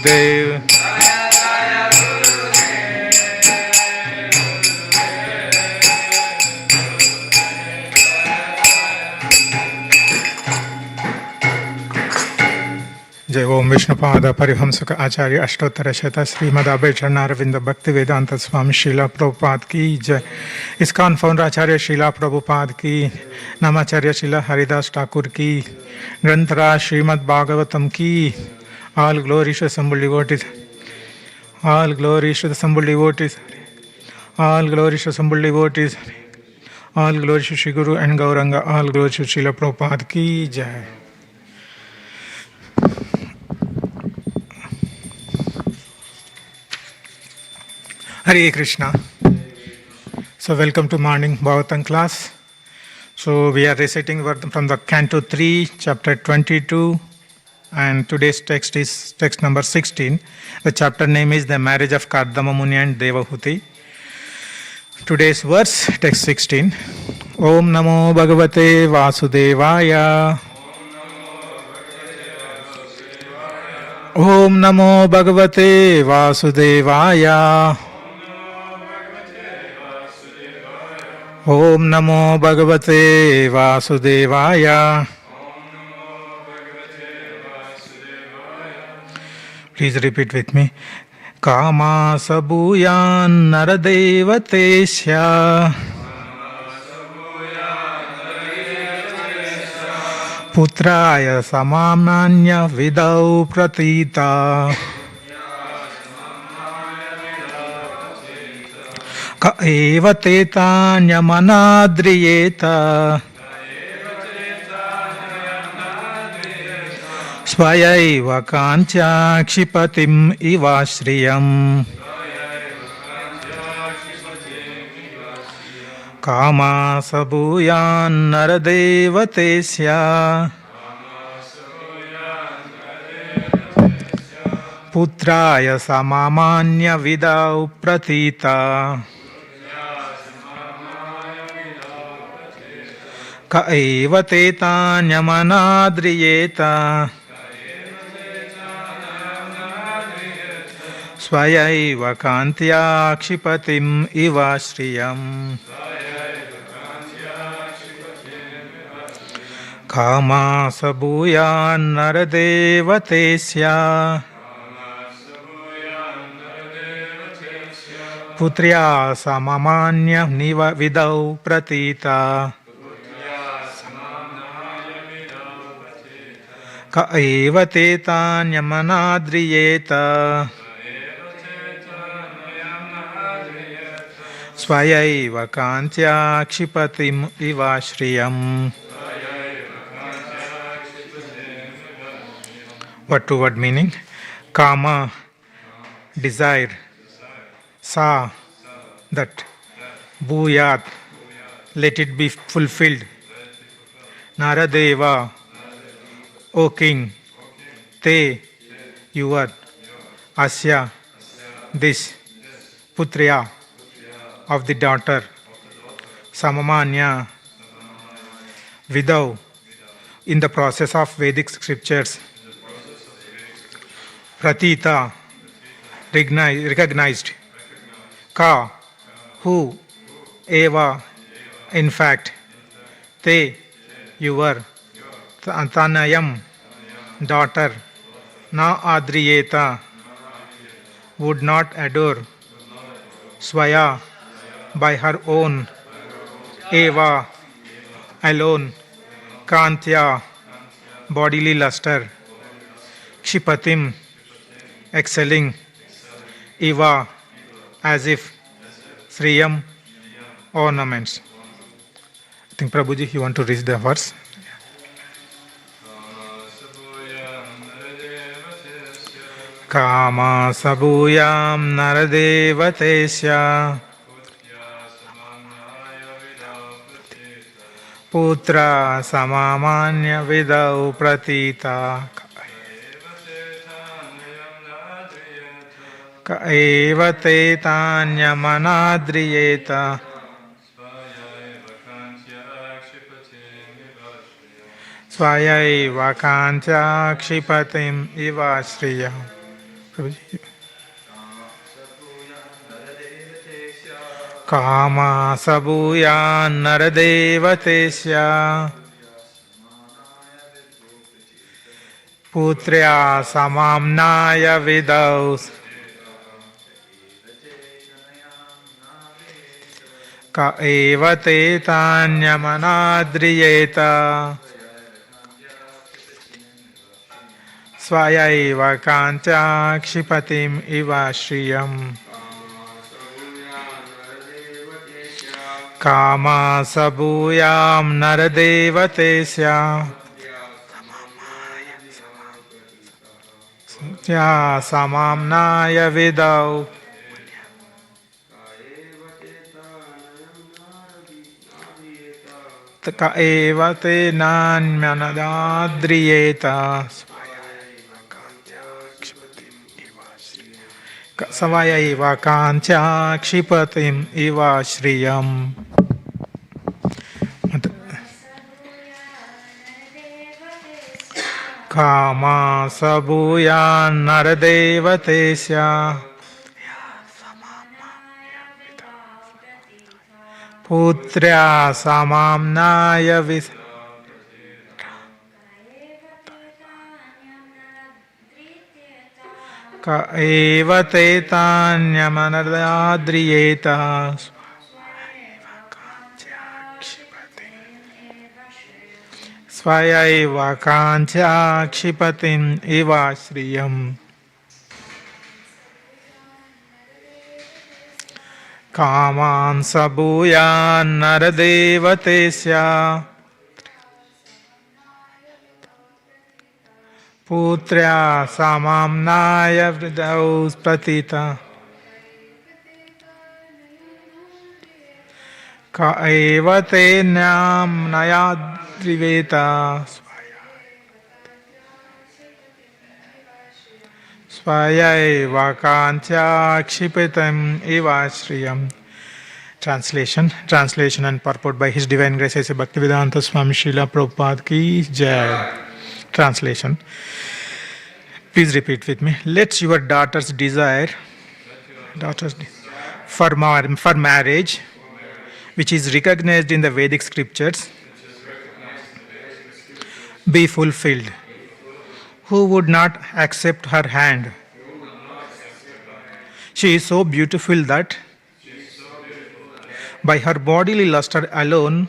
Dev. Jai Om Vishnupada Pariham Acharya Ashtottara Shata Srimad Abhayacharnaravindra Bhakti Vedanta Swami Srila Prabhupada Ki Jai. ISKCON founder Acharya Srila Prabhupada Ki, Namacharya Srila Haridas Thakur Ki, Granthara Srimad Bhagavatam Ki. All glory to the assembled devotees. All glory to the assembled devotees. All glory to the assembled devotees. All glory to Shri Guru and Gauranga. All glory to Srila Prabhupada Ki Jai. Hare Krishna. So welcome to morning Bhagavatam class. So we are reciting from the Canto 3, chapter 22, and today's text is text number 16. The chapter name is The Marriage of Kardama Muni and Devahuti. Today's verse, text 16. Om Namo Bhagavate Vasudevaya. Om Namo Bhagavate Vasudevaya. Om Namo Bhagavate Vasudevaya. Please repeat with me. Kama sabhuyan naradevatesya putraya samamanya vidau pratita ka eva tetanya manadriyeta swayaiva kanchya kshipatim ivashriyam. Kama sabhuyan naradevatesya putraya samamanya vidau pratita ka eva tetanya manadriyeta swayaiva kantya kshipatim ivashriyam. Kama sabhuyan naradevatesya putriya samamanya niva vidau pratita ka eva tetanya manadriyeta swayaiva kantya kshipatim ivashriyam. Word to word meaning. Kama, desire. Sa, that. Bhuyat, let it be fulfilled. Naradeva, O king. Te, your. Asya, this. Putriya, of the daughter. Samamanya, Vidau, in the process of Vedic scriptures. Pratita, recognized. Ka, who. Eva, in fact. Te, your. Tanayam, daughter. Na adriyeta, would not adore. Swaya, by her own. Eva, alone. Kantya, bodily luster. Kshipatim, excelling. Iva, as if. Sriyam, ornaments. I think Prabhuji, you want to read the verse? Kama sabhuyam naradevatesya putra samamanya vidau pratita ka eva tetanya manadriyeta swayaiva kantya kshipatim ivasriya. Prabhuji. Kama sabhuya naradevatesya putrya samamnaya vidaus ka eva te tanyamanadriyeta swayaiva kancha kshipatim iva shriyam. Kama sabhuyam naradevatesya satya samamnaya vidau ka eva te nanmanadadriyeta savayaiva kancha kshipatim iva shriyam. Kama sabhuya naradevatesya putrya samamnaya vis ka eva te tanyamanadadriyeta swayaiva kancha kshipatim iva shriyam. Kaman sabhuya naradevatesya putrya samamnaya vidaus pratita ka eva te namnayadriveta swayaiva kancha kshipatam iva shriyam. Translation and purport by His Divine Grace A.C. Bhaktivedanta Swami Srila Prabhupada ki Jai. Translation. Please repeat with me. Let your daughters desire for marriage, which is recognized in the Vedic scriptures, be fulfilled. Who would not accept her hand? She is so beautiful that by her bodily luster alone,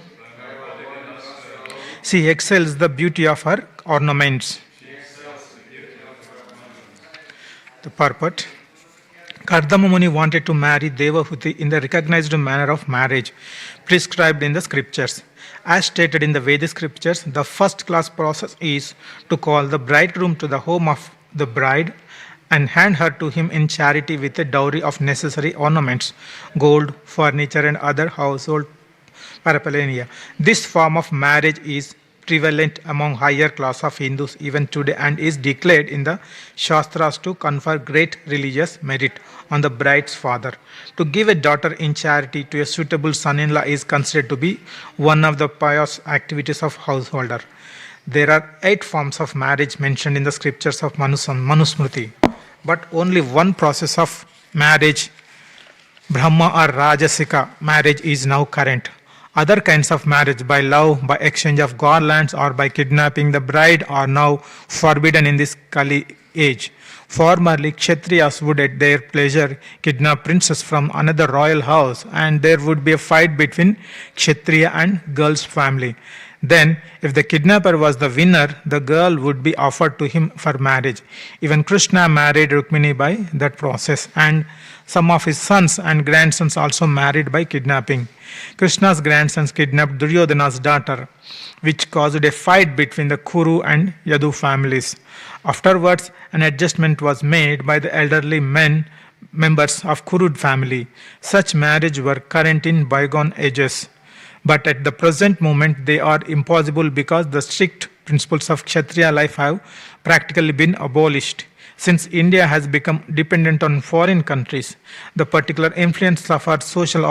she excels the beauty of her ornaments. The purport. Kardama Muni wanted to marry Devahuti in the recognized manner of marriage prescribed in the scriptures. As stated in the Vedic scriptures, the first class process is to call the bridegroom to the home of the bride and hand her to him in charity with a dowry of necessary ornaments, gold, furniture, and other household paraphernalia. This form of marriage is prevalent among higher class of Hindus even today and is declared in the Shastras to confer great religious merit on the bride's father. To give a daughter in charity to a suitable son-in-law is considered to be one of the pious activities of householder. There are 8 forms of marriage mentioned in the scriptures of Manusmriti, but only one process of marriage, Brahma or Rajasika marriage, is now current. Other kinds of marriage by love, by exchange of garlands, or by kidnapping the bride are now forbidden in this Kali age. Formerly, Kshatriyas would at their pleasure kidnap princess from another royal house, and there would be a fight between Kshatriya and girl's family. Then, if the kidnapper was the winner, the girl would be offered to him for marriage. Even Krishna married Rukmini by that process, and some of his sons and grandsons also married by kidnapping. Krishna's grandsons kidnapped Duryodhana's daughter, which caused a fight between the Kuru and Yadu families. Afterwards, an adjustment was made by the elderly members of Kuru family. Such marriages were current in bygone ages. But at the present moment, they are impossible because the strict principles of Kshatriya life have practically been abolished. Since India has become dependent on foreign countries, the particular influence of our social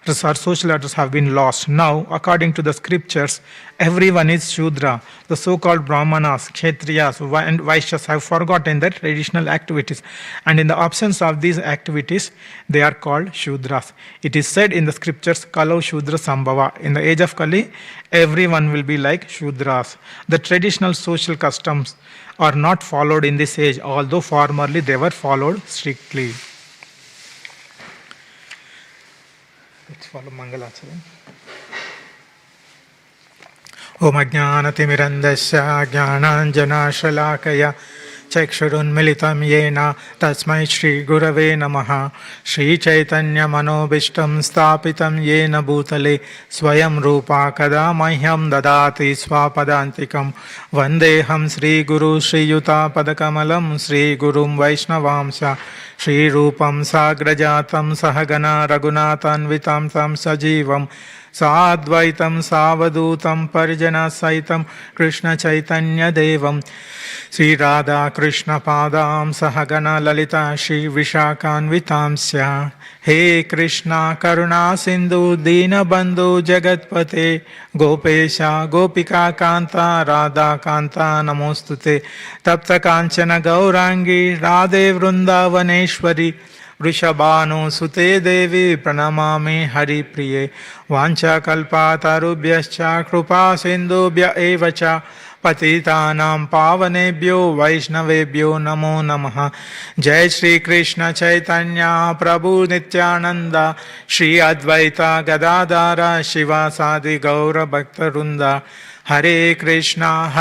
or social orders have been lost. Now, according to the scriptures, everyone is Shudra. The so-called Brahmanas, Kshatriyas, and Vaishyas have forgotten their traditional activities. And in the absence of these activities, they are called Shudras. It is said in the scriptures, Kalo Shudra Sambhava. In the age of Kali, everyone will be like Shudras. The traditional social customs are not followed in this age, although formerly they were followed strictly. Let's follow Mangalacharan. Om Ajnanatimirandasya Jnananjanashalakaya Chakshurunmilitam Yena Tasmai Shri Gurave Namaha Shri Chaitanya Manobishtam Stapitam Yena Bhutale Swayam Rupa Kada Mahyam Dadati Swapadantikam Vandeham Sri Guru Shri Yuta Padakamalam Sri Gurum Vaishnavamsha Shri Rupam Sagrajatam Sahagana Raghunathanvitam Tam Sajivam Sadvaitam Savadutam Parijana Saitam Krishna Chaitanya Devam Sri Radha Krishna Padam Sahagana Lalita Shri Vishakanvitamsya He Krishna Karuna Sindhu Dina Bandhu Jagatpate Gopesha Gopika Kanta Radha Kanta Namostute Tapta Kanchana Gaurangi Radhe Vrindavaneshwari Vrishabhanu Sute Devi Pranamami Hari Priye Vancha Kalpatarubhyascha Krupa Sindhubhya Evacha Patitanam Pavanebhyo Vaishnavebhyo Namo Namaha Jai Shri Krishna Chaitanya Prabhu Nityananda Shri Advaita Gadadara Shiva Sadi Gaura Bhaktarunda Hare Krishna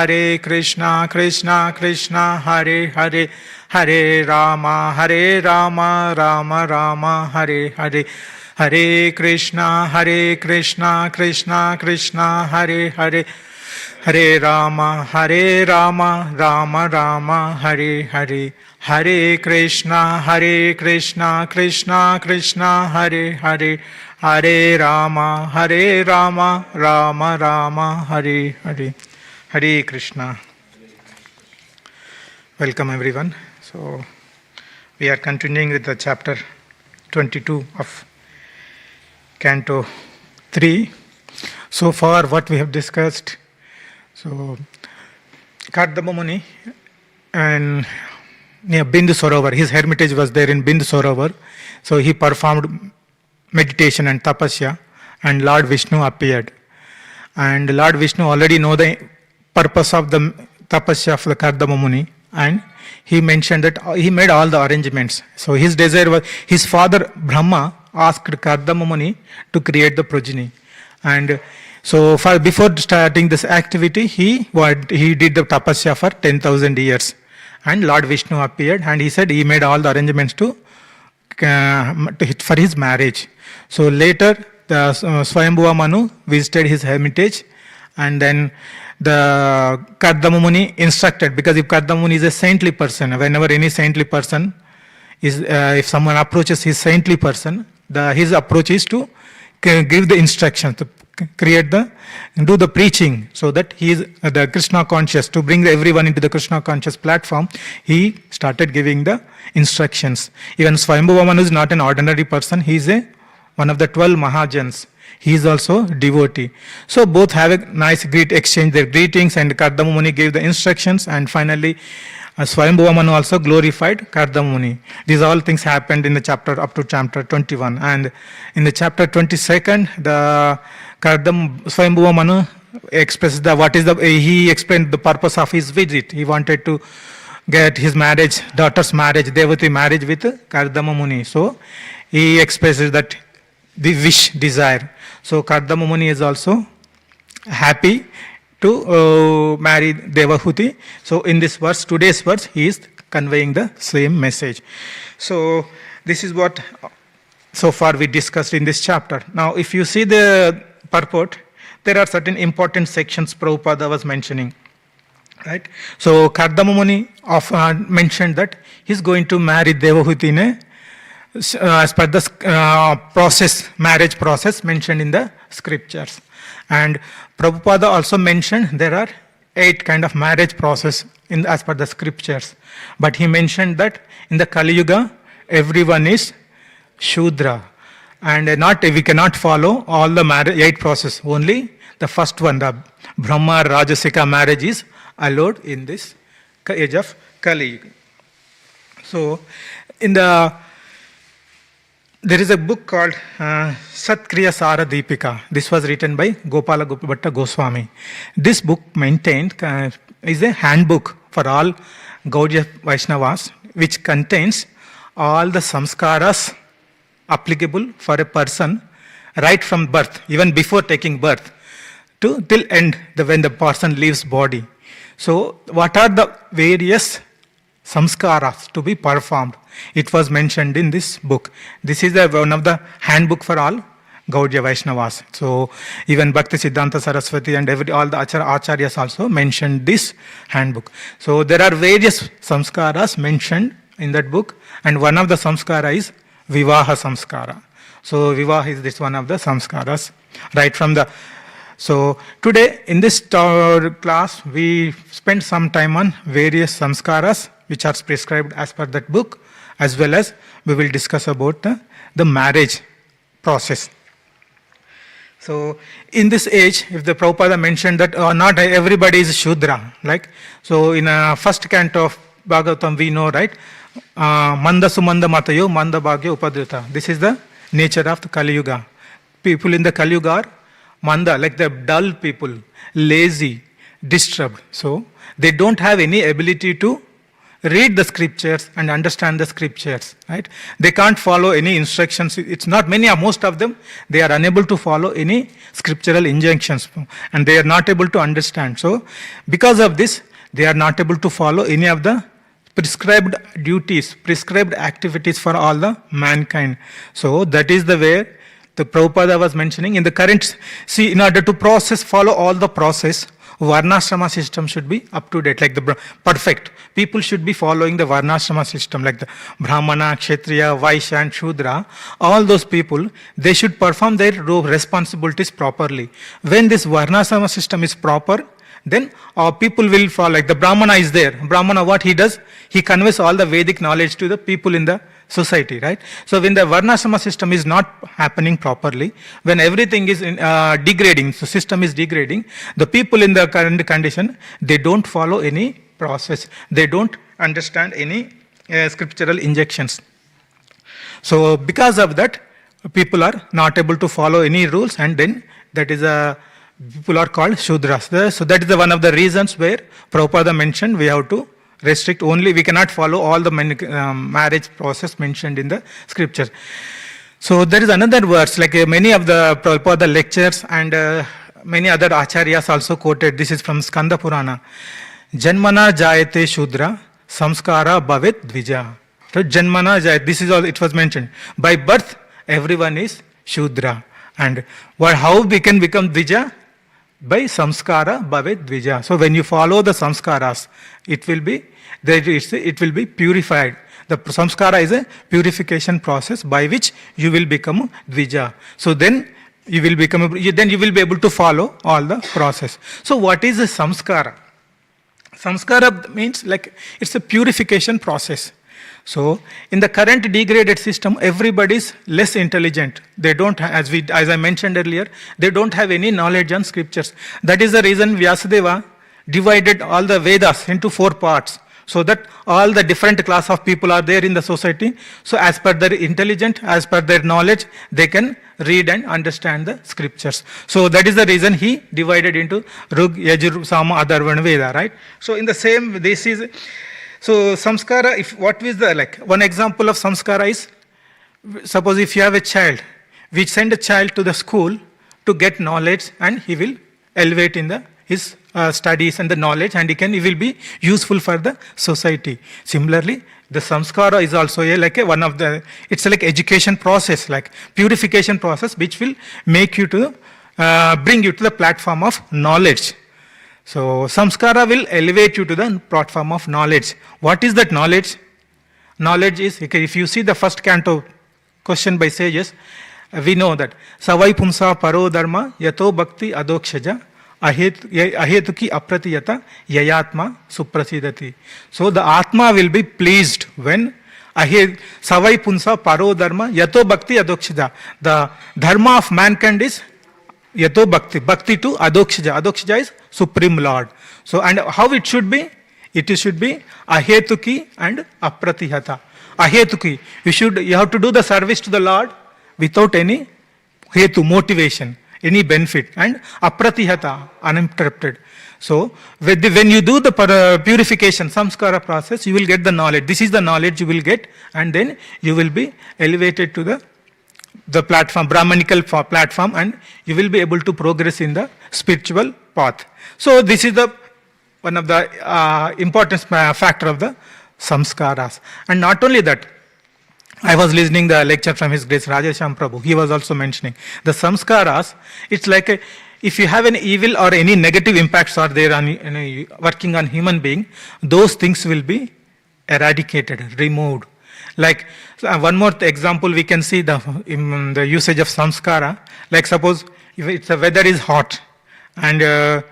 Krishna Krishna Hare Hare Hare Rama Rama Rama Hare Hare Hare Krishna Krishna Krishna Hare Hare Hare Rama Rama Rama Hare Hare Hare Krishna Krishna Krishna Hare Hare Hare Rama Rama Hare Hare Hare Krishna. Welcome everyone. So we are continuing with the chapter 22 of Canto 3. So far what we have discussed, so Kardama Muni and near Bindu Sarovar, his hermitage was there in Bindu Sarovar. So he performed meditation and tapasya and Lord Vishnu appeared. And Lord Vishnu already know the purpose of the tapasya of the Kardama Muni, and he mentioned that he made all the arrangements. So his desire was, his father Brahma asked Kardama Muni to create the progeny. And so before starting this activity, he did the tapasya for 10,000 years. And Lord Vishnu appeared and he said he made all the arrangements for his marriage. So later the Swayambhuva Manu visited his hermitage, and then the Kardama Muni instructed, because if Kardama Muni is a saintly person, whenever any saintly person is, if someone approaches his saintly person, his approach is to give the instructions, to do the preaching, so that he is the Krishna conscious, to bring everyone into the Krishna conscious platform. He started giving the instructions. Even Swayambhuva Manu is not an ordinary person, he is one of the 12 Mahajans. He is also devotee. So both have a nice great exchange their greetings, and Kardama Muni gave the instructions, and finally Swayambhuva Manu also glorified Kardama Muni. These all things happened in the chapter up to chapter 21. And in the chapter 22nd, the Swayambhuva Manu expressed he explained the purpose of his visit. He wanted to get his marriage, daughter's marriage, Devati marriage with Kardama Muni. So he expresses that the wish, desire. So Kardama Muni is also happy to marry Devahuti. So in this verse, today's verse, he is conveying the same message. So this is what so far we discussed in this chapter. Now if you see the purport, there are certain important sections Prabhupada was mentioning. Right? So Kardama Muni mentioned that he is going to marry Devahuti in a as per the marriage process mentioned in the scriptures. And Prabhupada also mentioned there are 8 kind of marriage process as per the scriptures. But he mentioned that in the Kali Yuga, everyone is Shudra. And we cannot follow all the 8 process. Only the first one, the Brahma Rajasika marriage is allowed in this age of Kali Yuga. So, there is a book called Satkriya Sara Deepika. This was written by Gopala Bhatta Goswami. This book is a handbook for all Gaudiya Vaishnavas, which contains all the samskaras applicable for a person right from birth, even before taking birth, to till end, when the person leaves body. So, what are the various samskaras to be performed? It was mentioned in this book. This is one of the handbook for all Gaudiya Vaishnavas. So, even Bhakti Siddhanta Saraswati and all the Acharyas also mentioned this handbook. So, there are various samskaras mentioned in that book, and one of the samskara is Vivaha Samskara. So, Vivaha is this one of the samskaras, right from the. So, today in this class, we spend some time on various samskaras which are prescribed as per that book, as well as we will discuss about the marriage process. So, in this age, if the Prabhupada mentioned that not everybody is Shudra, like, so in first canto of Bhagavatam we know, right, Manda Sumanda Matayo, Manda Bhagya Upadrita. This is the nature of the Kali Yuga. People in the Kali Yuga are Manda, like the dull people, lazy, disturbed. So, they don't have any ability to read the scriptures and understand the scriptures, right? They can't follow any instructions. It's not many, most of them, they are unable to follow any scriptural injunctions, and they are not able to understand. So, because of this, they are not able to follow any of the prescribed duties, prescribed activities for all the mankind. So, that is the way the Prabhupada was mentioning in the current. See, in order to follow all the process, Varnashrama system should be up to date, like the perfect. People should be following the Varnashrama system, like the Brahmana, Kshatriya, Vaishya and Shudra. All those people, they should perform their responsibilities properly. When this Varnashrama system is proper, then people will follow. Like the Brahmana is there. Brahmana, what he does? He conveys all the Vedic knowledge to the people in the society, right? So when the Varnashrama system is not happening properly, when everything is degrading, so system is degrading, the people in the current condition, they don't follow any process. They don't understand any scriptural injections. So because of that, people are not able to follow any rules, and then that is people are called Shudras. So that is one of the reasons where Prabhupada mentioned we have to restrict only, we cannot follow all the marriage process mentioned in the scripture. So there is another verse, like many of the Prabhupada lectures and many other acharyas also quoted. This is from Skanda Purana. Janmana jayate Shudra, samskara bhavet dvija. So Janmana jayate, this is all it was mentioned. By birth, everyone is Shudra. And how we can become dvija? By samskara bhavet dvija. So when you follow the samskaras, it will be purified. The samskara is a purification process by which you will become dvija. So then you will be able to follow all the process. So what is a samskara? Samskara means like it's a purification process. So, in the current degraded system, everybody is less intelligent. They don't, as I mentioned earlier, they don't have any knowledge on scriptures. That is the reason Vyasadeva divided all the Vedas into 4 parts, so that all the different class of people are there in the society. So, as per their intelligence, as per their knowledge, they can read and understand the scriptures. So, that is the reason he divided into Rug, Yajur, Sama, Atharvana, Veda, right? So, in the same, this is. So, samskara, what is one example of samskara is, suppose if you have a child, we send a child to the school to get knowledge, and he will elevate in his studies and the knowledge, and he will be useful for the society. Similarly, the samskara is also it's like education process, like purification process, which will make you to, bring you to the platform of knowledge. So, samskara will elevate you to the platform of knowledge. What is that knowledge? Knowledge is, if you see the first canto question by sages, we know that Savai Pumsa Paro Dharma Yato Bhakti Adokshaja Ahetuki Apratiyata Yayatma Suprasidati. So, the Atma will be pleased when Ahe savai punsa paro dharma yato bhakti adokshija. The dharma of mankind is yato bhakti. Bhakti to adokshija. Adokshija is Supreme Lord. So, and how it should be? It should be ahetuki and apratihata. Ahetuki. You have to do the service to the Lord without any hetu, motivation, any benefit. And apratihata, uninterrupted. So, when you do the purification, samskara process, you will get the knowledge. This is the knowledge you will get, and then you will be elevated to the platform, Brahmanical platform, and you will be able to progress in the spiritual path. So, this is one of the important factor of the samskaras. And not only that, I was listening the lecture from His Grace Rajesham Prabhu. He was also mentioning the samskaras. It's like if you have an evil or any negative impacts are there on working on human being, those things will be eradicated, removed. Like one more example, we can see the usage of samskara. Like suppose if the weather is hot and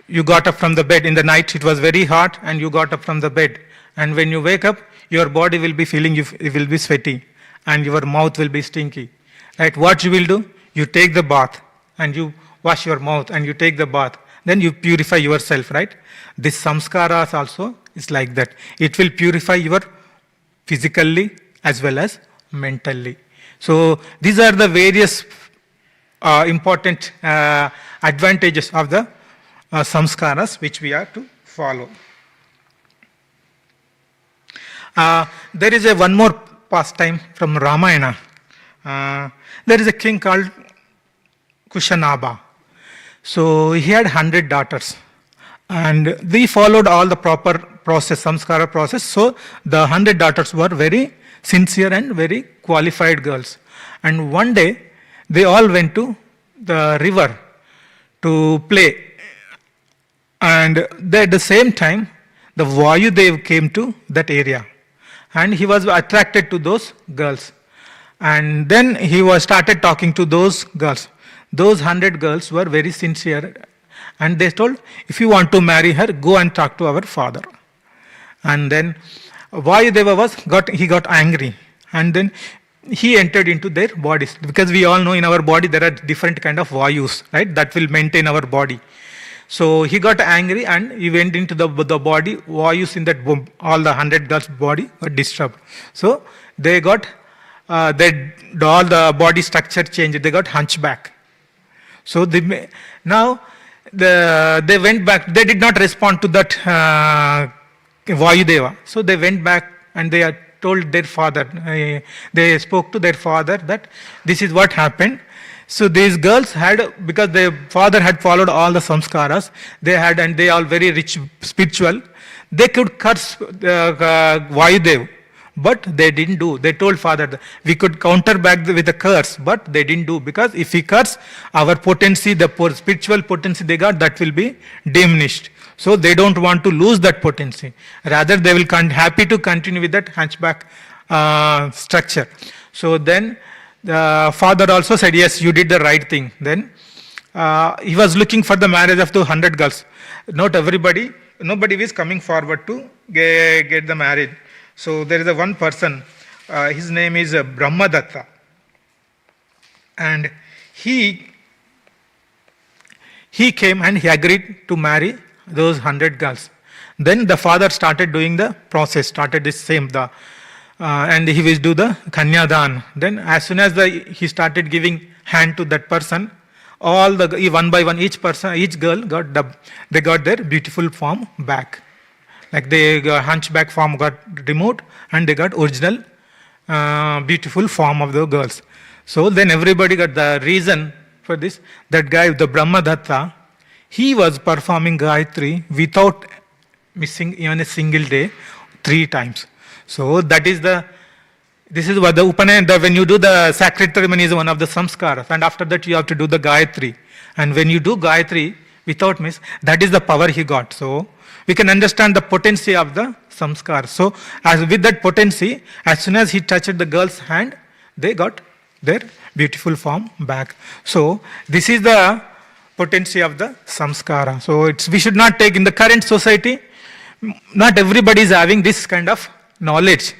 you got up from the bed in the night, it was very hot, and you got up from the bed, and when you wake up, your body will be feeling it will be sweaty, and your mouth will be stinky. Right? What you will do? You take the bath, and you wash your mouth, and you take the bath. Then you purify yourself, right? This samskaras also is like that. It will purify your physically as well as mentally. So these are the various important advantages of the samskaras which we are to follow. There is one more pastime from Ramayana. There is a king called Kushanaba. So he had 100 daughters, and they followed all the proper process, samskara process. So the 100 daughters were very sincere and very qualified girls. And one day they all went to the river to play. And at the same time, the Vayudev came to that area, and he was attracted to those girls. And then he started talking to those girls. Those 100 girls were very sincere, and they told, if you want to marry her, go and talk to our father. And then Vayudeva got angry, and then he entered into their bodies, because we all know in our body there are different kind of Vayus, right, that will maintain our body. So he got angry and he went into the body. Vayus in that all the 100 girls' body were disturbed. So they got all the body structure changed. They got hunchback. So they went back. They did not respond to that Vayudeva. So they went back and they told their father. They spoke to their father that this is what happened. So these girls had, because their father had followed all the samskaras, and they are very rich spiritual, they could curse Vayudev, but they didn't do. They told father that we could counter back with a curse, but they didn't do, because if we curse, our potency, the spiritual potency they got, that will be diminished. So they don't want to lose that potency. Rather, they will happy to continue with that hunchback structure. So then the father also said, yes, you did the right thing. Then he was looking for the marriage of the 100 girls. Nobody is coming forward to get the marriage. So there is one person, his name is Brahmadatta. And he came and he agreed to marry those 100 girls. Then the father started doing the process, started this same, and he will do the kanyadan. Then as soon as he started giving hand to that person, all one by one, each girl got their beautiful form back. Like hunchback form got removed, and they got original beautiful form of the girls. So then everybody got the reason for this. That guy, the Brahmadatta, he was performing Gayatri without missing even a single day, 3 times. So this is what the Upanayana, when you do the sacred ceremony is one of the samskaras, and after that you have to do the Gayatri. And when you do Gayatri without miss, that is the power he got. So we can understand the potency of the samskar. So as with that potency, as soon as he touched the girl's hand, they got their beautiful form back. So this is the potency of the samskara. So we should not take, in the current society, not everybody is having this kind of knowledge.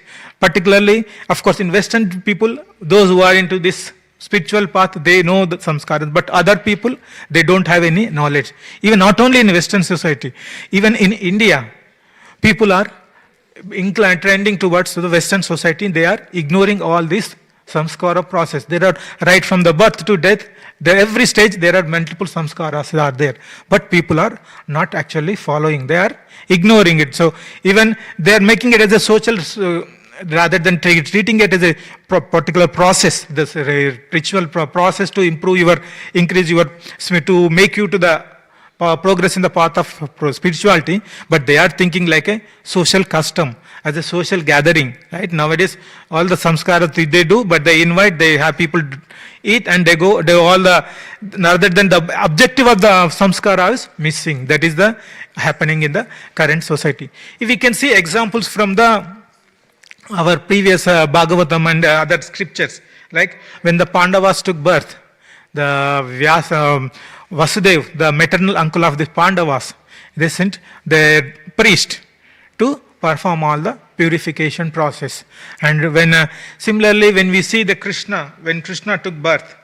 Particularly, of course, in Western people, those who are into this spiritual path, they know the samskaras, but other people, they don't have any knowledge. Even not only in Western society, even in India, people are inclined, trending towards the Western society. They are ignoring all this samskara process. There are, right from the birth to death, there every stage there are multiple samskaras are there, but people are not actually following. They are ignoring it. So even they are making it as a social, rather than treating it as a particular process, this ritual process to improve your, increase your, to make you to the progress in the path of spirituality, but they are thinking like a social custom, as a social gathering, right? Nowadays, all the samskaras they do, but they invite, they have people eat and they go, they all the, rather than the objective of the samskara is missing. That is the happening in the current society. If we can see examples from the our previous Bhagavatam and other scriptures, like when the Pandavas took birth, the Vasudev, the maternal uncle of the Pandavas, they sent their priest to perform all the purification process. And when similarly, when we see the Krishna, when Krishna took birth,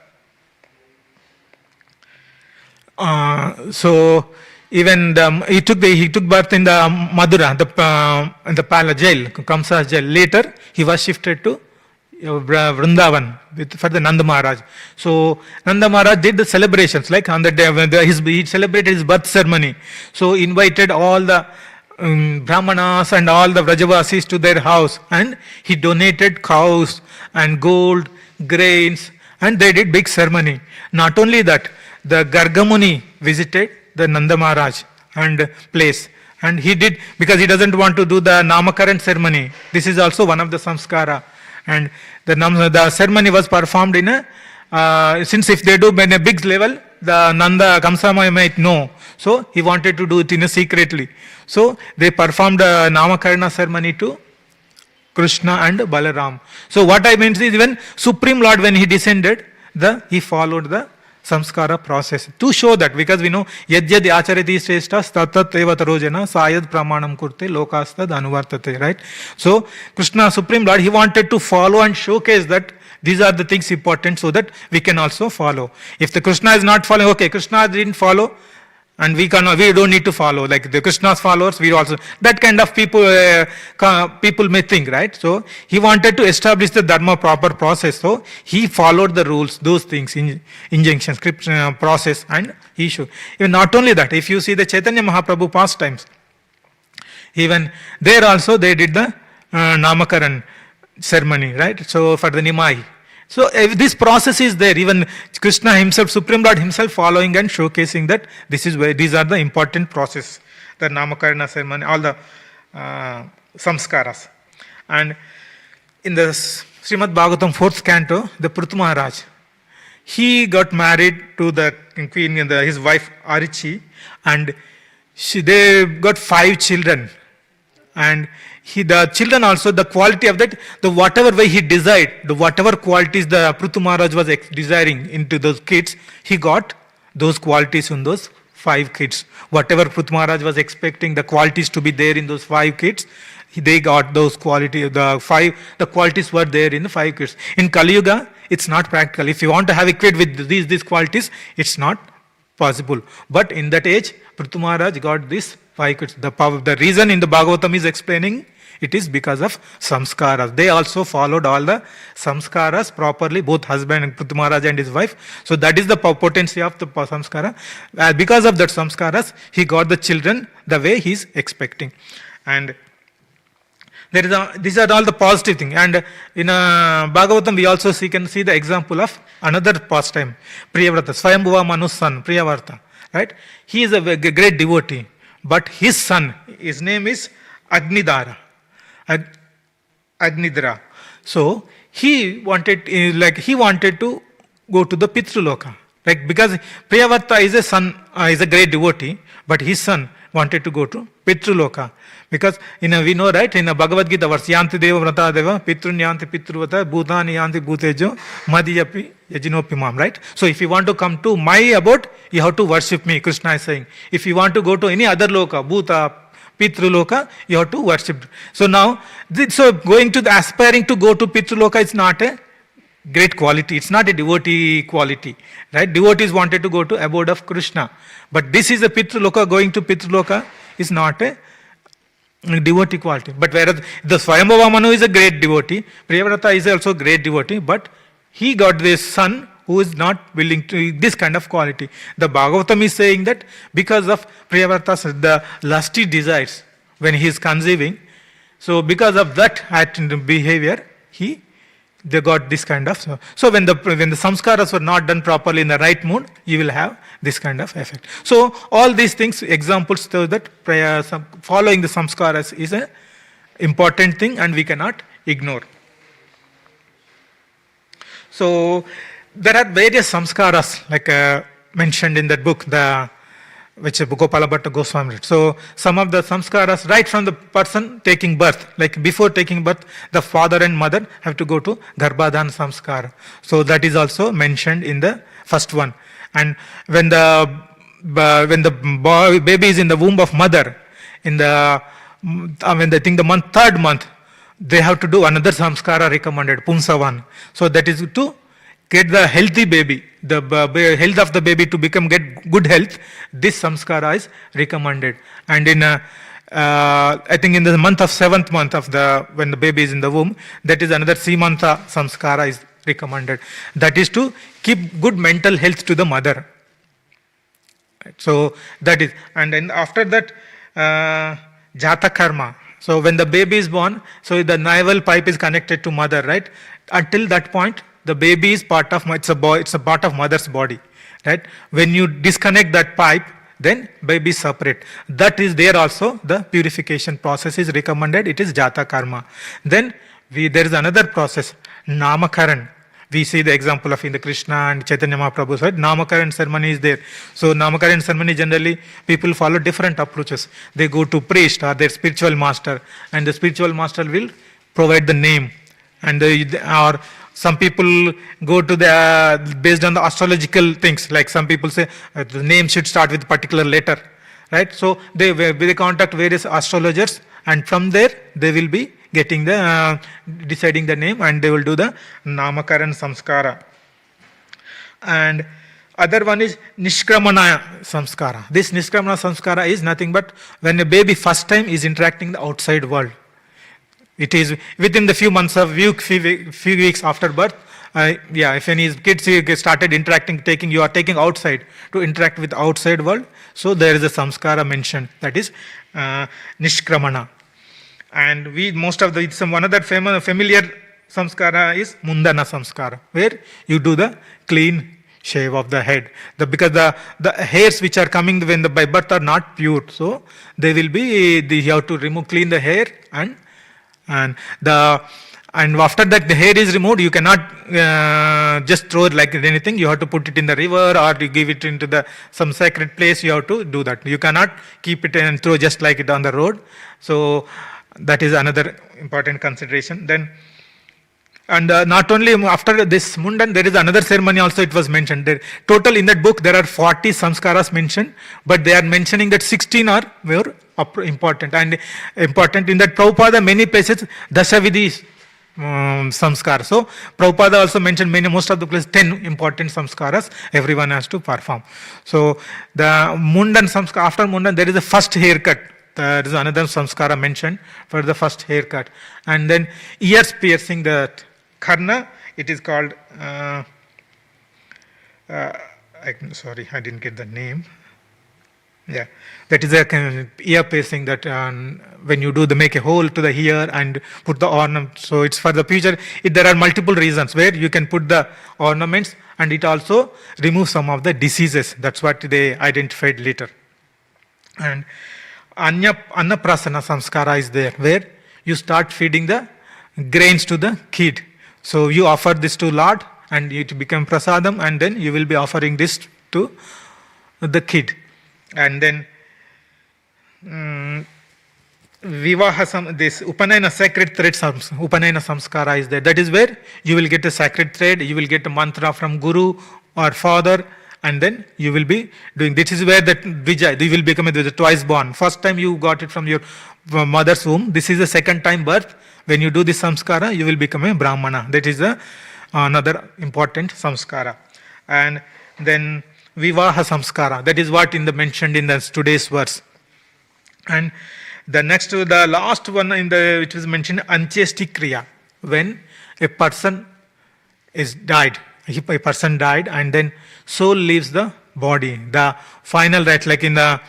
so even he took birth in the Madura, in the palace jail, Kamsa's jail. Later, he was shifted to Vrindavan for the Nanda Maharaj. So Nanda Maharaj did the celebrations, like on the day when he celebrated his birth ceremony. So invited all the Brahmanas and all the Vrajavasis to their house, and he donated cows and gold, grains, and they did big ceremony. Not only that, the Gargamuni visited the Nanda Maharaj and place, and he did, because he doesn't want to do the Namakaran ceremony. This is also one of the samskara, and the ceremony was performed in a, since if they do in a big level, the Nanda Kamsa might know, so he wanted to do it in a secretly. So they performed a Namakarana ceremony to Krishna and Balaram. So what I mean is, even Supreme Lord, when he descended, he followed the samskara process to show that, because we know yadyad acharati shreshtas tatat eva tarojana sayad pramanam kurte lokastad anuvartate, right? So Krishna, Supreme Lord, he wanted to follow and showcase that these are the things important, so that we can also follow. If the Krishna is not following, okay, Krishna didn't follow, and we don't need to follow, like the Krishna's followers, we also, that kind of people may think, right? So he wanted to establish the dharma proper process, so he followed the rules, those things, injunction, script process, and he should. Even not only that, if you see the Chaitanya Mahaprabhu pastimes, even there also they did the Namakaran ceremony, right? So for the Nimai. So this process is there, even Krishna himself, Supreme Lord himself, following and showcasing that this is where these are the important process, the Namakarana ceremony, all the samskaras. And in the Srimad Bhagavatam 4th canto, the Prithu Maharaj, he got married to the queen, his wife Arichi, and they got 5 children. And the children also, the quality of that, the whatever way he desired, the whatever qualities the Prithu Maharaj was desiring into those kids, he got those qualities in those 5 kids. Whatever Prithu Maharaj was expecting the qualities to be there in those 5 kids, they got those qualities. The qualities were there in the 5 kids. In Kali Yuga, it's not practical. If you want to have equate with these qualities, it's not possible. But in that age, Prithu Maharaj got this 5 kids. The reason in the Bhagavatam is explaining, it is because of samskaras. They also followed all the samskaras properly, both husband and Prithu Maharaj and his wife. So that is the potency of the samskara. Because of that samskaras, he got the children the way he is expecting. And these are all the positive things. And in Bhagavatam, we also can see the example of another pastime, Priyavrata, Swayambhuva Manu's son, Priyavrata. Right? He is a great devotee, but his son, his name is Agnidara. Agnidra. So he wanted to go to the Pitruloka. Like, because Priyavrata is a son, is a great devotee, but his son wanted to go to Pitruloka. Because we know, right, in a Bhagavad Gita verse, Yanti Deva Vrata Deva, Pitrun Yanti Pitruvata, Bhutani Yanti Bhutejo, Madhyapi Yajinopimam, right? So if you want to come to my abode, you have to worship me, Krishna is saying. If you want to go to any other loka, Bhuta, Pitruloka, you have to worship. So now, so going to the aspiring to go to Pitruloka is not a great quality. It's not a devotee quality, right? Devotees wanted to go to abode of Krishna, but this is a Pitruloka. Going to Pitruloka is not a devotee quality. But whereas the Swayambhava Manu is a great devotee, Priyavrata is also a great devotee, but he got this son who is not willing to this kind of quality. The Bhagavatam is saying that because of Priyavrata's the lusty desires when he is conceiving, so because of that behavior, they got this kind of. So when the samskaras were not done properly in the right mood, you will have this kind of effect. So all these things, examples show that following the samskaras is an important thing and we cannot ignore. So there are various samskaras like mentioned in that book, which Gopala Bhatta Goswami wrote. So some of the samskaras, right from the person taking birth, like before taking birth, the father and mother have to go to Garbhadhan samskara. So that is also mentioned in the first one. And when the baby is in the womb of mother, when they think the third month, they have to do another samskara recommended, Pumsavan. So that is to get the healthy baby, the health of the baby to get good health. This samskara is recommended. And in I think in the month of 7th month of when the baby is in the womb, that is another Simanta samskara is recommended. That is to keep good mental health to the mother. So that is, and then after that, Jata Karma. So when the baby is born, so the navel pipe is connected to mother, right? Until that point, the baby is part of it's a part of mother's body, right? When you disconnect that pipe, then baby is separate. That is there also. The purification process is recommended. It is Jata Karma. Then there is another process, Namakaran. We see the example of in the Krishna and Chaitanya Mahaprabhu, right? Namakaran ceremony is there. So Namakaran ceremony, generally people follow different approaches. They go to priest or their spiritual master, and the spiritual master will provide the name. And or some people go to based on the astrological things. Like some people say the name should start with a particular letter, right? So they contact various astrologers, and from there they will be getting deciding the name, and they will do the Namakaran samskara. And other one is Nishkramana samskara. This Nishkramana samskara is nothing but when a baby first time is interacting the outside world. It is within the few months of few weeks after birth. If any kids started interacting, you are taking outside to interact with outside world. So there is a samskara mentioned, that is Nishkramana. And one other familiar samskara is Mundana samskara, where you do the clean shave of the head. Because the hairs which are coming by birth are not pure, so they will be you have to clean the hair, and after that the hair is removed, you cannot just throw it like anything. You have to put it in the river, or you give it into some sacred place. You have to do that. You cannot keep it and throw just like it on the road. So that is another important consideration. Then, and not only after this Mundan, there is another ceremony also. It was mentioned. Total in that book there are 40 samskaras mentioned, but they are mentioning that 16 are more important. And important in that Prabhupada many places Dashavidhi samskara. So Prabhupada also mentioned most of the places 10 important samskaras everyone has to perform. So the Mundan samskara, after Mundan there is a first haircut. There is another samskara mentioned for the first haircut. And then ears piercing, the karna, it is called, sorry, I didn't get the name. Yeah, that is a ear piercing, that when you make a hole to the ear and put the ornament. So it's for the future. There are multiple reasons where you can put the ornaments, and it also removes some of the diseases. That's what they identified later. And Annaprasana samskara is there, where you start feeding the grains to the kid. So you offer this to Lord, and it become prasadam, and then you will be offering this to the kid. And then Vivaha, this Upanayana sacred thread, Upanayana samskara is there. That is where you will get a sacred thread, you will get a mantra from Guru or Father, and then you will be doing. This is where that Vijay, you will become a twice born. First time you got it from your mother's womb. This is the second time birth. When you do this samskara, you will become a Brahmana. That is another important samskara. And then Vivaha samskara. That is what mentioned in today's verse. And the last one which was mentioned, Antyeshti Kriya. When a person is died, a person died, and then soul leaves the body. The final rite, like in the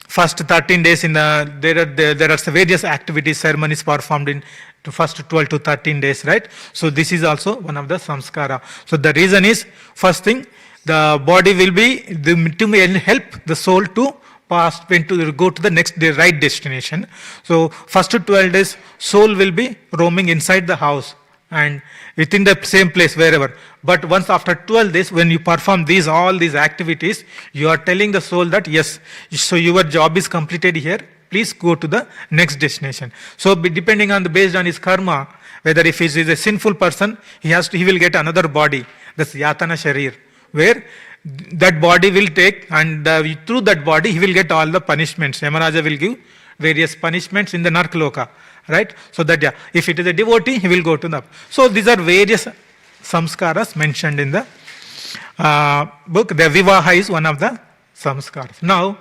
first 13 days, there are various activities, ceremonies performed in the first 12 to 13 days, right? So this is also one of the samskara. So the reason is, first thing, the body will be to help the soul to pass, when to go to the right destination. So first 12 days, soul will be roaming inside the house and within the same place, wherever. But once after 12 days, when you perform all these activities, you are telling the soul that yes, so your job is completed here, please go to the next destination. So depending based on his karma, whether if he is a sinful person, he will get another body, that's Yatana Sharir, where that body will take, and through that body he will get all the punishments. Yamaraja will give various punishments in the Narkaloka, right? So that if it is a devotee, he will go to the. So these are various samskaras mentioned in the book. The Vivaha is one of the samskaras. Now,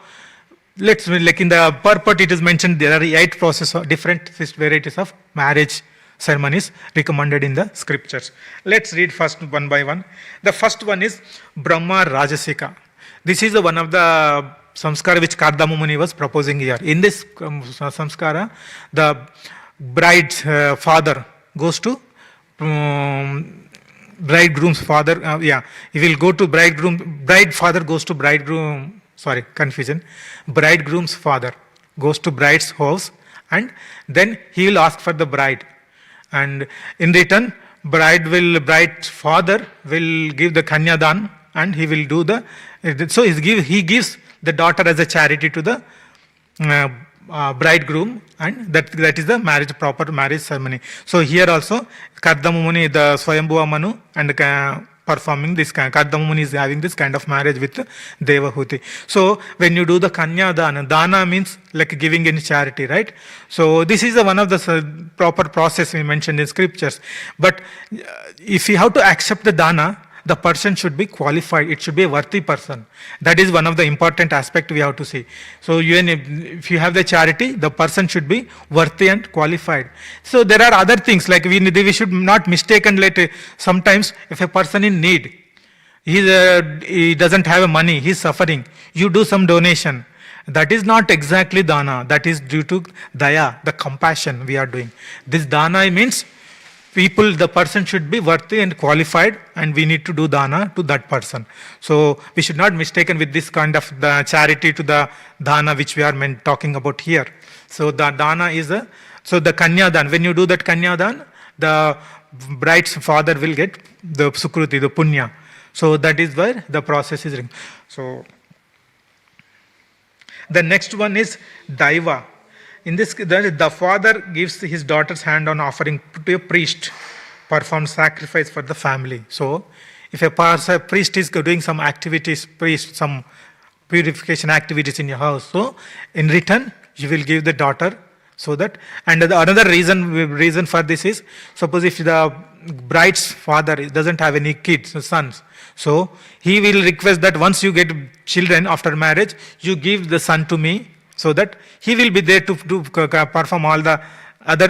like in the purport, it is mentioned there are 8 different varieties of marriage ceremonies recommended in the scriptures. Let's read first one by one. The first one is Brahma Rajasika. This is one of the samskara which Kardama Muni was proposing here. In this samskara, the bride's father goes to bridegroom's father. He will go to bridegroom. Bride father goes to bridegroom. Sorry, confusion. Bridegroom's father goes to bride's house, and then he will ask for the bride. And in return, bride's father will give the kanyadan, and he will do so he gives the daughter as a charity to the bridegroom, and that is the proper marriage ceremony. So here also, Kardama Muni, the Swayambhuva Manu, and performing this kind. Kardama Muni is having this kind of marriage with Devahuti. So when you do the Kanyadana, Dana means like giving in charity, right? So this is one of the proper process we mentioned in scriptures. But if you have to accept the Dana, the person should be qualified. It should be a worthy person. That is one of the important aspects we have to see. So even if you have the charity, the person should be worthy and qualified. So there are other things like we should not mistakenly. Sometimes if a person in need, he doesn't have money, he is suffering, you do some donation. That is not exactly dana. That is due to daya, the compassion we are doing. This dana means the person should be worthy and qualified, and we need to do dana to that person. So we should not mistaken with this kind of the charity to the dana which we are talking about here. So the dana is so the kanyadan. When you do that kanyadan, the bride's father will get the sukruti, the punya. So that is where the process is. So the next one is daiva. In this, the father gives his daughter's hand on offering to a priest, performs sacrifice for the family. So, if a priest is doing some activities, some purification activities in your house, so in return, you will give the daughter, so that. And another reason for this is, suppose if the bride's father doesn't have any kids, sons, so he will request that once you get children after marriage, you give the son to me, so that he will be there to perform all the other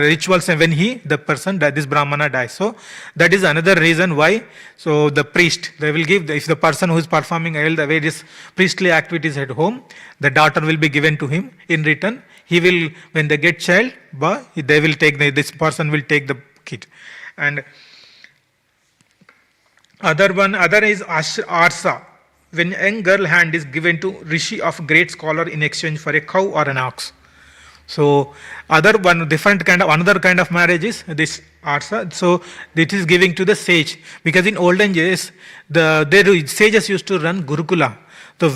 rituals when the person, this Brahmana dies. So that is another reason why. So the priest, they will give, if the person who is performing all the various priestly activities at home, the daughter will be given to him. In return, he will, when they get child, they will take, this person will take the kid. And other is Arsa. When a young girl hand is given to Rishi of great scholar in exchange for a cow or an ox. So another kind of marriage is this Arsa. So it is giving to the sage, because in olden days the sages used to run Gurukula. So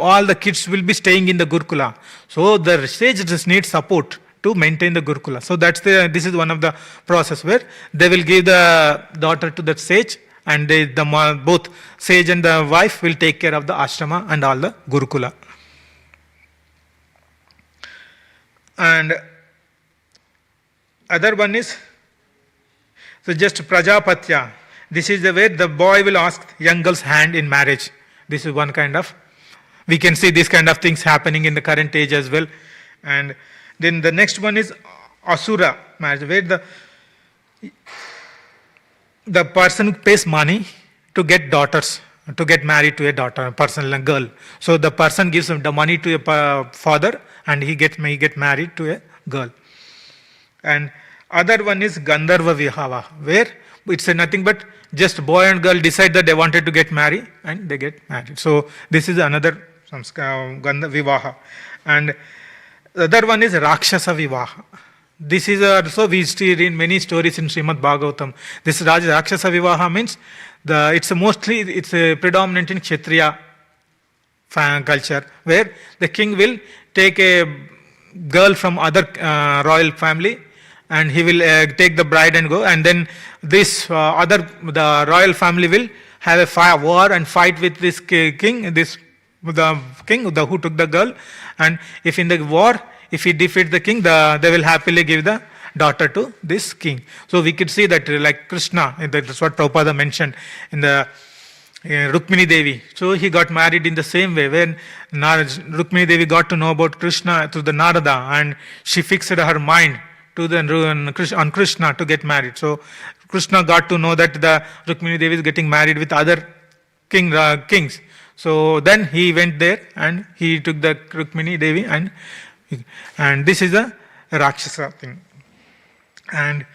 all the kids will be staying in the Gurukula. So the sages need support to maintain the Gurukula. So this is one of the process where they will give the daughter to the sage, and both sage and the wife will take care of the ashrama and all the Gurukula. And other one is, so just Prajapatya. This is the way the boy will ask young girl's hand in marriage. This is one kind of, we can see this kind of things happening in the current age as well. And then the next one is Asura marriage, where the person pays money to get daughters, to get married to a daughter, a person, a girl. So the person gives the money to a father and he get married to a girl. And other one is Gandharva Vihava, where it's nothing but just boy and girl decide that they wanted to get married and they get married. So this is another Gandharva Vivaha. And the other one is Rakshasa Vivaha. This is also we see in many stories in Srimad Bhagavatam. This Rakshasa Vivaha means it's a predominant in Kshatriya culture, where the king will take a girl from other royal family and he will take the bride and go, and then this the royal family will have a war and fight with this king, the king who took the girl, and if in the war, if he defeats the king, they will happily give the daughter to this king. So we could see that like Krishna, that's what Prabhupada mentioned in the Rukmini Devi. So he got married in the same way. When Rukmini Devi got to know about Krishna through the Narada, and she fixed her mind to on Krishna to get married. So Krishna got to know that the Rukmini Devi is getting married with other kings. So then he went there and he took the Rukmini Devi, and this is a Rakshasa thing. And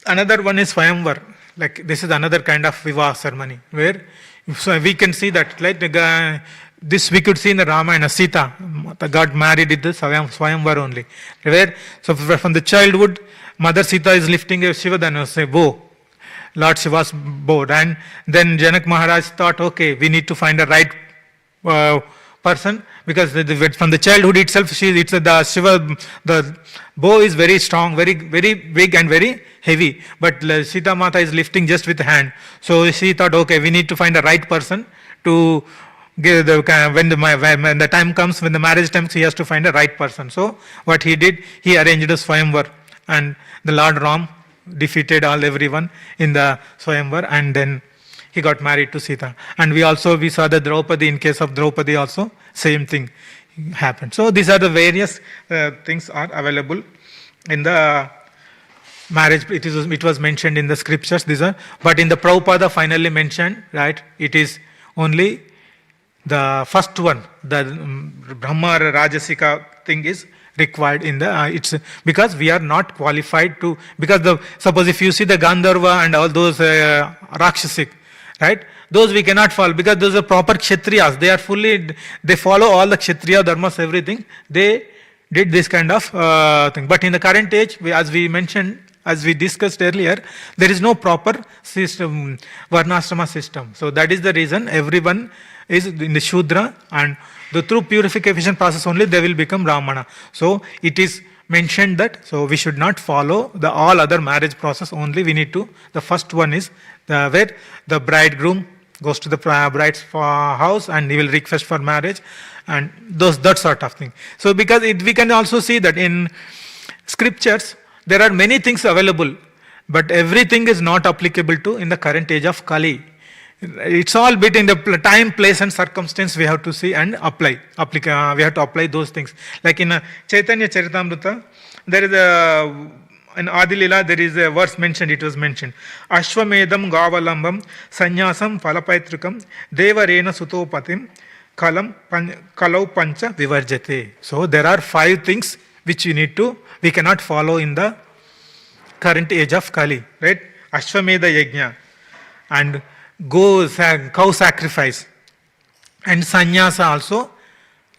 another one is Swayamvar. Like this is another kind of Vivaha ceremony, where so we can see that like this we could see in the Ramayana. Sita got married with the Swayamvar only, where so from the childhood, Mother Sita is lifting a Shivadana, bow, Lord Shiva's bow, and then Janak Maharaj thought, okay, we need to find a right person, because from the childhood itself, the bow is very strong, very big and very heavy, but Sita Mata is lifting just with the hand. So she thought, okay, we need to find a right person to give when the time comes, when the marriage time, he has to find a right person. So what he did, he arranged a Swayamvar, and the Lord Ram defeated everyone in the Swayamvar, and then he got married to Sita. And we saw the Draupadi, in case of Draupadi also, same thing happened. So these are the various things are available in the marriage. It was mentioned in the scriptures, but in the Prabhupada finally mentioned, right, it is only the first one, the Brahma Rajasika thing is required in the because we are not qualified to, because suppose if you see the Gandharva and all those Rakshasic, right, those we cannot follow, because those are proper Kshatriyas. They follow all the Kshatriya dharmas, everything. They did this kind of thing. But in the current age, as we mentioned, as we discussed earlier, there is no proper system, Varnashrama system. So that is the reason everyone is in the Shudra, and through purification process only they will become Brahmana. So it is mentioned that, so we should not follow the all other marriage process, only we need to, the first one is where the bridegroom goes to the bride's house and he will request for marriage, and that sort of thing. So because we can also see that in scriptures there are many things available, but everything is not applicable to in the current age of Kali. It's all bit in the time, place and circumstance we have to see and apply. We have to apply those things. Like in Chaitanya Charitamrita, there is in Adilila, there is a verse mentioned, it was mentioned. Ashwamedam Gavalambam Sanyasam Falapaitrikam Devarena Sutopatim Kalau Pancha Vivarjate. So there are 5 things which we cannot follow in the current age of Kali, right? Ashwamedha Yajna and cow sacrifice, and sannyasa also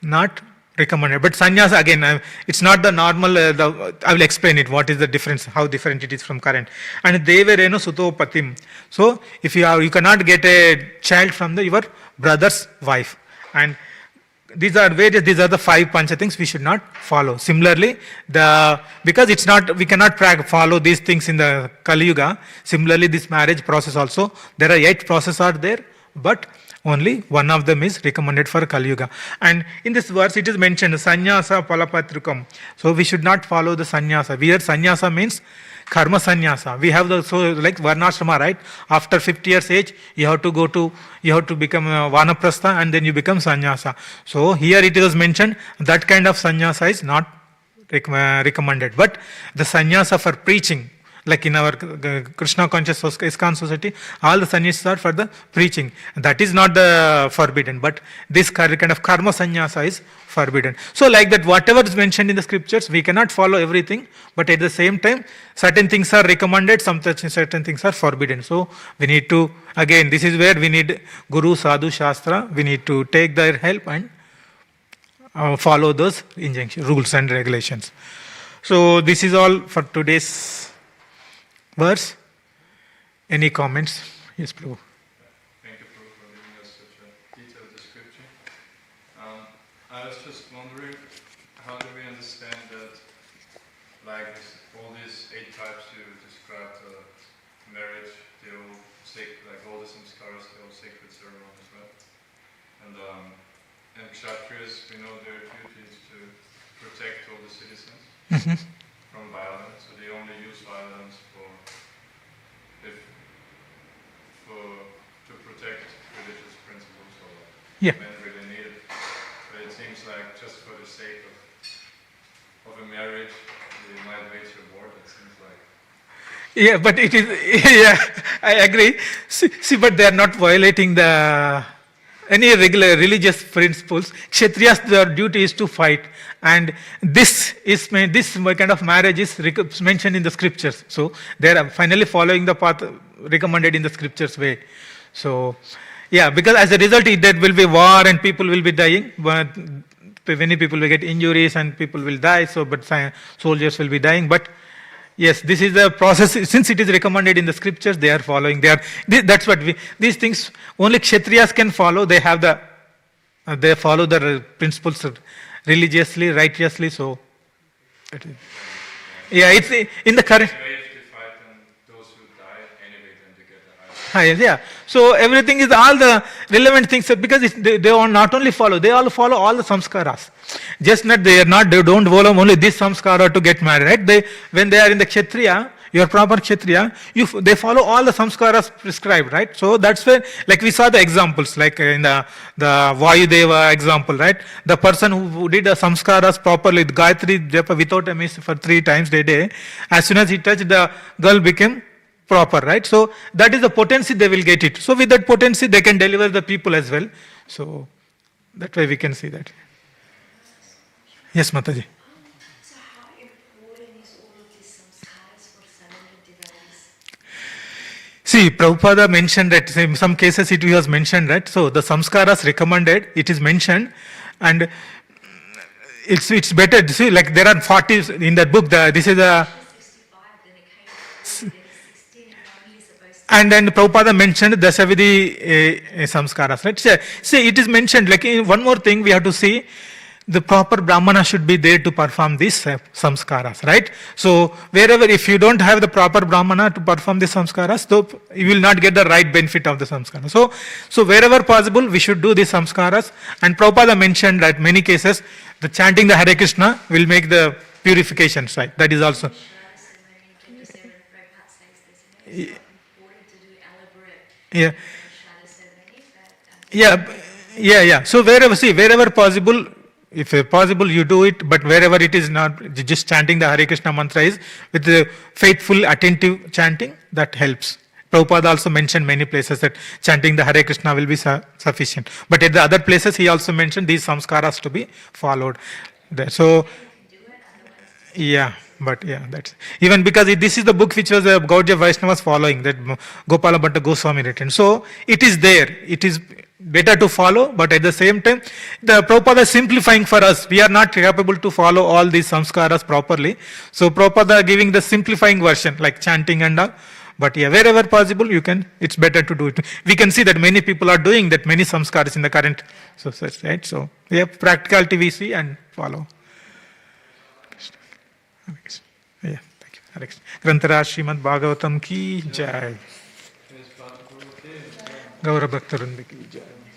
not recommended. But sannyasa again, it's not the normal. I will explain it. What is the difference? How different it is from current. And devereno sutopatim. So if you cannot get a child from your brother's wife, and these are the 5 pancha things we should not follow. Similarly, because we cannot follow these things in the Kali Yuga. Similarly, this marriage process also, there are 8 processes are there, but only one of them is recommended for Kali Yuga. And in this verse, it is mentioned sannyasa palapatrukam. So we should not follow the sannyasa. Here sannyasa means karma sannyasa. We have like varnashrama, right? After 50 years age, you have to become a vanaprastha, and then you become sannyasa. So here it was mentioned that kind of sannyasa is not recommended. But the sannyasa for preaching, like in our Krishna conscious ISKCON society, all the sannyasas are for the preaching. That is not the forbidden, but this kind of karma sannyasa is forbidden. So like that, whatever is mentioned in the scriptures, we cannot follow everything, but at the same time, certain things are recommended, certain things are forbidden. So we need to, again, this is where we need Guru, Sadhu, Shastra. We need to take their help and follow those injunctions, rules and regulations. So this is all for today's verse. Any comments? Yes, Prabhu. Thank you, Prabhu, for giving us such a detailed description. I was just wondering, how do we understand that, like all these 8 types you described, marriage, they all like all the samskaras, they all sacred ceremonies, right? And kshatriyas, we know their duty is to protect all the citizens from violence, so they only use violence to protect religious principles or when really needed. But it seems like just for the sake of a marriage, they might wage a war. That seems like. Yeah, but it is. Yeah, I agree. See, but they are not violating any regular religious principles. Kshatriyas, their duty is to fight, and this kind of marriage is mentioned in the scriptures. So they are finally following the path recommended in the scriptures way. So yeah, because as a result, there will be war and people will be dying. But many people will get injuries and people will die. So, but soldiers will be dying. But yes, this is the process. Since it is recommended in the scriptures, they are following. That's what these things only Kshatriyas can follow. They follow the principles religiously, righteously. So, yeah, it's in the current. Yeah. So everything is all the relevant things because they all not only follow, they all follow all the samskaras. Just not they don't follow only this samskara to get married, right? When they are in the kshatriya, your proper kshatriya, they follow all the samskaras prescribed, right? So that's where, like we saw the examples, like in the Vayudeva example, right? The person who did the samskaras properly, the Gayatri Japa without a miss for 3 times a day, as soon as he touched, the girl became proper, right? So that is the potency, they will get it. So with that potency, they can deliver the people as well. So that way we can see that. Yes, Mataji. So how important is all of these samskaras for sadhana devotees? See, Prabhupada mentioned that in some cases it was mentioned, right? So the samskaras recommended, it is mentioned, and it's better. See, like there are 40 in that book. This is a. 65, then it came 16, and only supposed to. And then Prabhupada mentioned Dasavidhi samskaras, right? See, it is mentioned, like one more thing we have to see, the proper brahmana should be there to perform these samskaras, right? So wherever, if you don't have the proper brahmana to perform these samskaras, so you will not get the right benefit of the samskara. So wherever possible, we should do these samskaras. And Prabhupada mentioned that many cases, the chanting the Hare Krishna will make the purifications, right? That is also. Yeah. So wherever possible, if possible you do it, but wherever it is not, just chanting the Hare Krishna mantra is with the faithful, attentive chanting, that helps. Prabhupada also mentioned many places that chanting the Hare Krishna will be sufficient. But at the other places, he also mentioned these samskaras to be followed. So, yeah. But yeah, that's even because this is the book which was Gaudiya Vaishnavas following, that Gopala Bhatta Goswami written. So it is there. It is better to follow, but at the same time, the Prabhupada is simplifying for us. We are not capable to follow all these samskaras properly. So Prabhupada giving the simplifying version, like chanting and all. But yeah, wherever possible, it's better to do it. We can see that many people are doing that, many samskaras in the current society, right? So, yeah, practicality we see and follow. Yeah, thank you. Hare Krishna. Grantaraj Srimad Bhagavatam ki jai. Is Partha Prabhu here? Gaura Bhaktarunda ki jai.